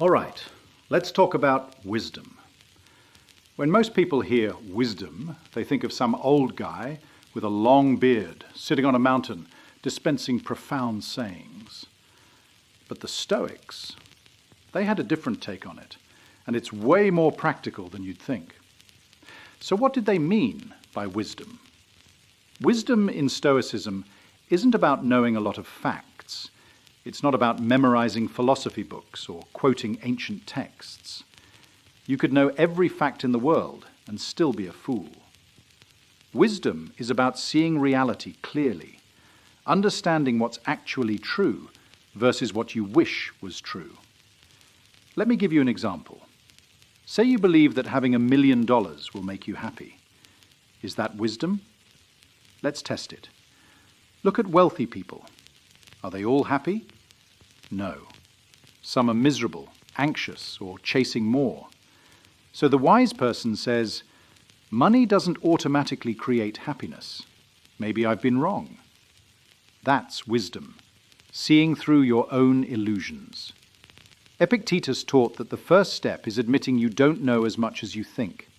All right, let's talk about wisdom. When most people hear wisdom, they think of some old guy with a long beard sitting on a mountain dispensing profound sayings. But the Stoics, they had a different take on it, and it's way more practical than you'd think. So what did they mean by wisdom? Wisdom in Stoicism isn't about knowing a lot of facts. It's not about memorizing philosophy books or quoting ancient texts. You could know every fact in the world and still be a fool. Wisdom is about seeing reality clearly, understanding what's actually true versus what you wish was true. Let me give you an example. Say you believe that having $1 million will make you happy. Is that wisdom? Let's test it. Look at wealthy people. Are they all happy? No. Some are miserable, anxious, or chasing more. So the wise person says, money doesn't automatically create happiness. Maybe I've been wrong. That's wisdom, seeing through your own illusions. Epictetus taught that the first step is admitting you don't know as much as you think.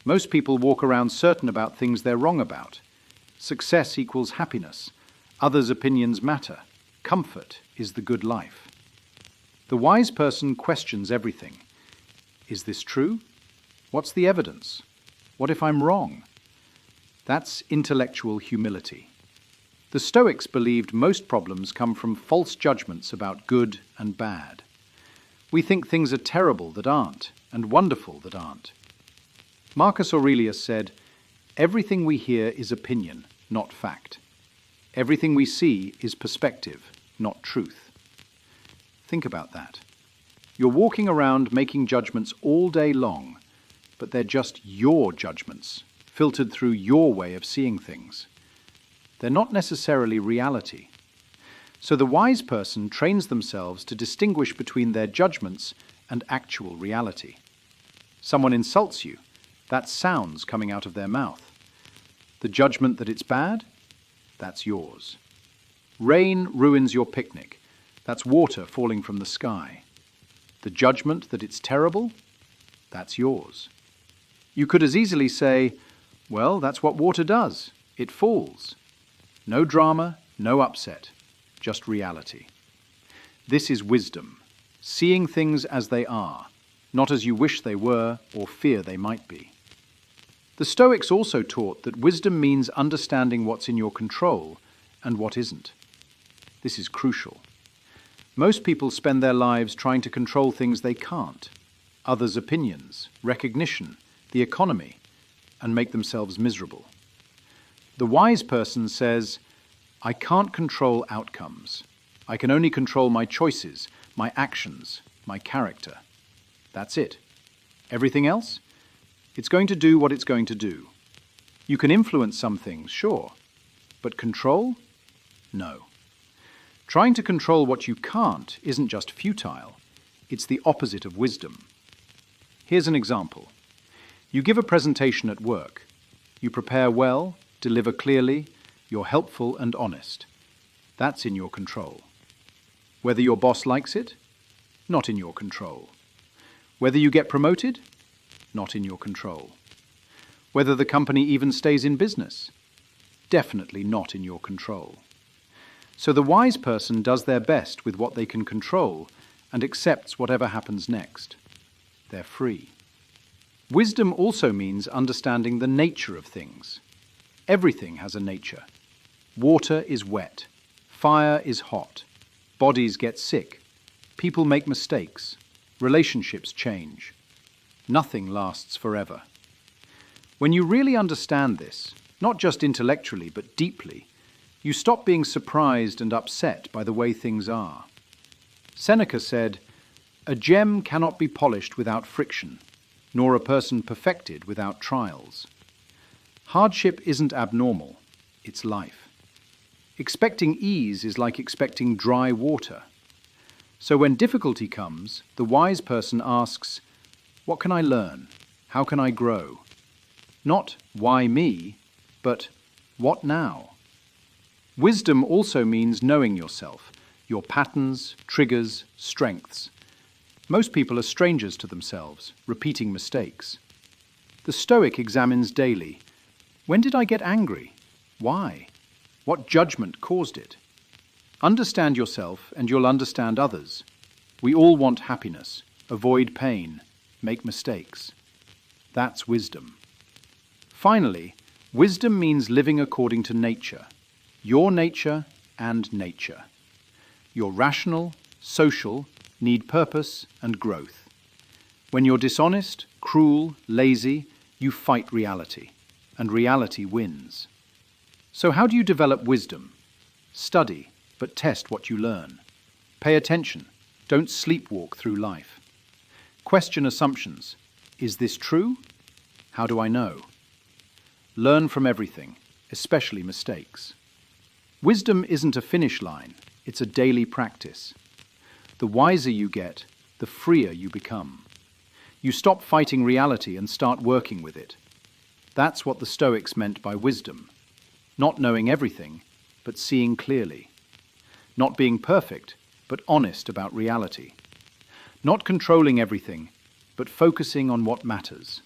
Most people walk around certain about things they're wrong about. Success equals happiness. Others' opinions matter. Comfort is the good life. The wise person questions everything. Is this true? What's the evidence? What if I'm wrong? That's intellectual humility. The Stoics believed most problems come from false judgments about good and bad. We think things are terrible that aren't, and wonderful that aren't. Marcus Aurelius said, everything we hear is opinion, not fact. Everything we see is perspective, not truth. Think about that. You're walking around making judgments all day long, but they're just your judgments, filtered through your way of seeing things. They're not necessarily reality. So the wise person trains themselves to distinguish between their judgments and actual reality. Someone insults you, that's sounds coming out of their mouth. The judgment that it's bad, that's yours. Rain ruins your picnic, that's water falling from the sky. The judgment that it's terrible, that's yours. You could as easily say, well, that's what water does. It falls. No drama, no upset, just reality. This is wisdom, seeing things as they are, not as you wish they were or fear they might be. The Stoics also taught that wisdom means understanding what's in your control and what isn't. This is crucial. Most people spend their lives trying to control things they can't, others' opinions, recognition, the economy, and make themselves miserable. The wise person says, I can't control outcomes. I can only control my choices, my actions, my character. That's it. Everything else? It's going to do what it's going to do. You can influence some things, sure, but control? No. Trying to control what you can't isn't just futile, it's the opposite of wisdom. Here's an example. You give a presentation at work. You prepare well, deliver clearly, you're helpful and honest. That's in your control. Whether your boss likes it? Not in your control. Whether you get promoted? Not in your control. Whether the company even stays in business? Definitely not in your control. So the wise person does their best with what they can control and accepts whatever happens next. They're free. Wisdom also means understanding the nature of things. Everything has a nature. Water is wet. Fire is hot. Bodies get sick. People make mistakes. Relationships change. Nothing lasts forever. When you really understand this, not just intellectually but deeply, you stop being surprised and upset by the way things are. Seneca said, a gem cannot be polished without friction, nor a person perfected without trials. Hardship isn't abnormal, it's life. Expecting ease is like expecting dry water. So when difficulty comes, the wise person asks, what can I learn? How can I grow? Not why me, but what now? Wisdom also means knowing yourself, your patterns, triggers, strengths. Most people are strangers to themselves, repeating mistakes. The Stoic examines daily. When did I get angry? Why? What judgment caused it? Understand yourself and you'll understand others. We all want happiness, avoid pain, make mistakes. That's wisdom. Finally, wisdom means living according to nature. Your nature and nature. You're rational, social, need purpose and growth. When you're dishonest, cruel, lazy, you fight reality, and reality wins. So how do you develop wisdom? Study, but test what you learn. Pay attention, don't sleepwalk through life. Question assumptions. Is this true? How do I know? Learn from everything, especially mistakes. Wisdom isn't a finish line, it's a daily practice. The wiser you get, the freer you become. You stop fighting reality and start working with it. That's what the Stoics meant by wisdom. Not knowing everything, but seeing clearly. Not being perfect, but honest about reality. Not controlling everything, but focusing on what matters.